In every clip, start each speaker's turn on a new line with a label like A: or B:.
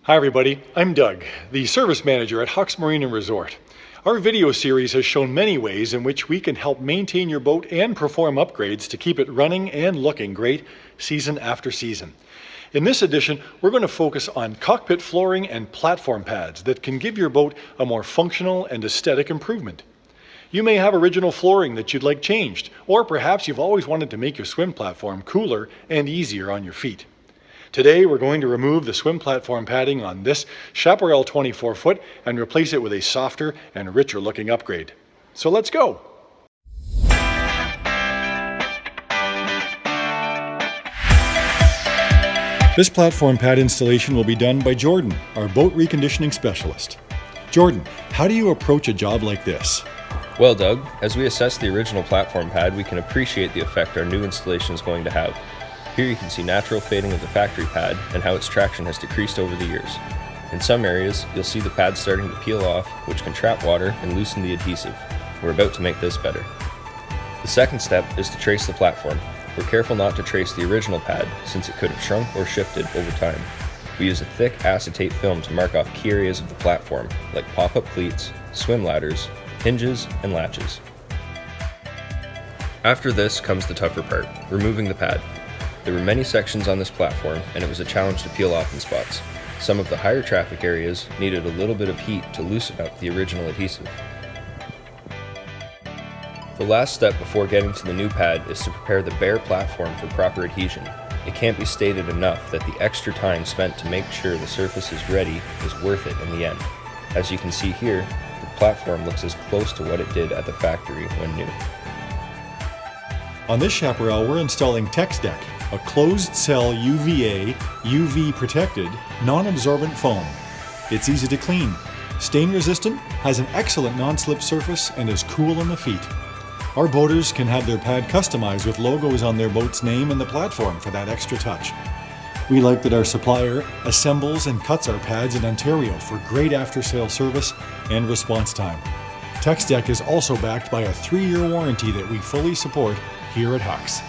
A: Hi everybody, I'm Doug, the service manager at Hucks Marine and Resort. Our video series has shown many ways in which we can help maintain your boat and perform upgrades to keep it running and looking great season after season. In this edition, we're going to focus on cockpit flooring and platform pads that can give your boat a more functional and aesthetic improvement. You may have original flooring that you'd like changed, or perhaps you've always wanted to make your swim platform cooler and easier on your feet. Today we're going to remove the swim platform padding on this Chaparral 24-foot and replace it with a softer and richer looking upgrade. So let's go! This platform pad installation will be done by Jordan, our boat reconditioning specialist. Jordan, how do you approach a job like this?
B: Well, Doug, as we assess the original platform pad, we can appreciate the effect our new installation is going to have. Here you can see natural fading of the factory pad and how its traction has decreased over the years. In some areas, you'll see the pad starting to peel off, which can trap water and loosen the adhesive. We're about to make this better. The second step is to trace the platform. We're careful not to trace the original pad, since it could have shrunk or shifted over time. We use a thick acetate film to mark off key areas of the platform, like pop-up cleats, swim ladders, hinges, and latches. After this comes the tougher part, removing the pad. There were many sections on this platform, and it was a challenge to peel off in spots. Some of the higher traffic areas needed a little bit of heat to loosen up the original adhesive. The last step before getting to the new pad is to prepare the bare platform for proper adhesion. It can't be stated enough that the extra time spent to make sure the surface is ready is worth it in the end. As you can see here, the platform looks as close to what it did at the factory when new.
A: On this Chaparral, we're installing TexDeck, a closed-cell UVA, UV protected, non-absorbent foam. It's easy to clean, stain-resistant, has an excellent non-slip surface, and is cool on the feet. Our boaters can have their pad customized with logos on their boat's name and the platform for that extra touch. We like that our supplier assembles and cuts our pads in Ontario for great after-sale service and response time. TexDeck is also backed by a 3-year warranty that we fully support here at Hucks.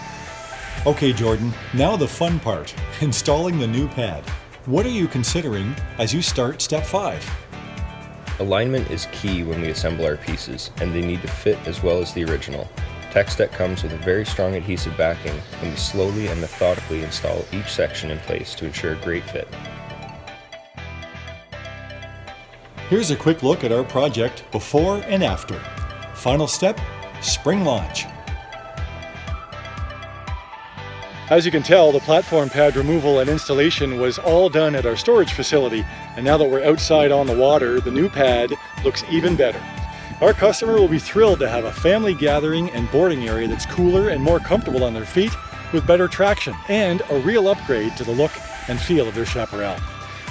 A: Okay, Jordan, now the fun part, installing the new pad. What are you considering as you start step 5?
B: Alignment is key when we assemble our pieces, and they need to fit as well as the original. TexDeck comes with a very strong adhesive backing, and we slowly and methodically install each section in place to ensure a great fit.
A: Here's a quick look at our project before and after. Final step, spring launch. As you can tell, the platform pad removal and installation was all done at our storage facility, and now that we're outside on the water, the new pad looks even better. Our customer will be thrilled to have a family gathering and boarding area that's cooler and more comfortable on their feet with better traction and a real upgrade to the look and feel of their Chaparral.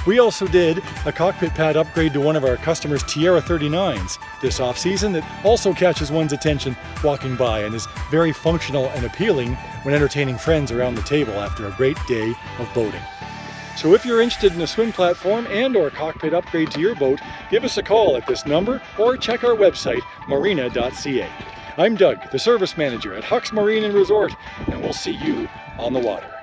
A: We also did a cockpit pad upgrade to one of our customers' Tiara 39s this off-season that also catches one's attention walking by and is very functional and appealing when entertaining friends around the table after a great day of boating. So if you're interested in a swim platform and or cockpit upgrade to your boat, give us a call at this number or check our website, marina.ca. I'm Doug, the service manager at Hucks Marine and Resort, and we'll see you on the water.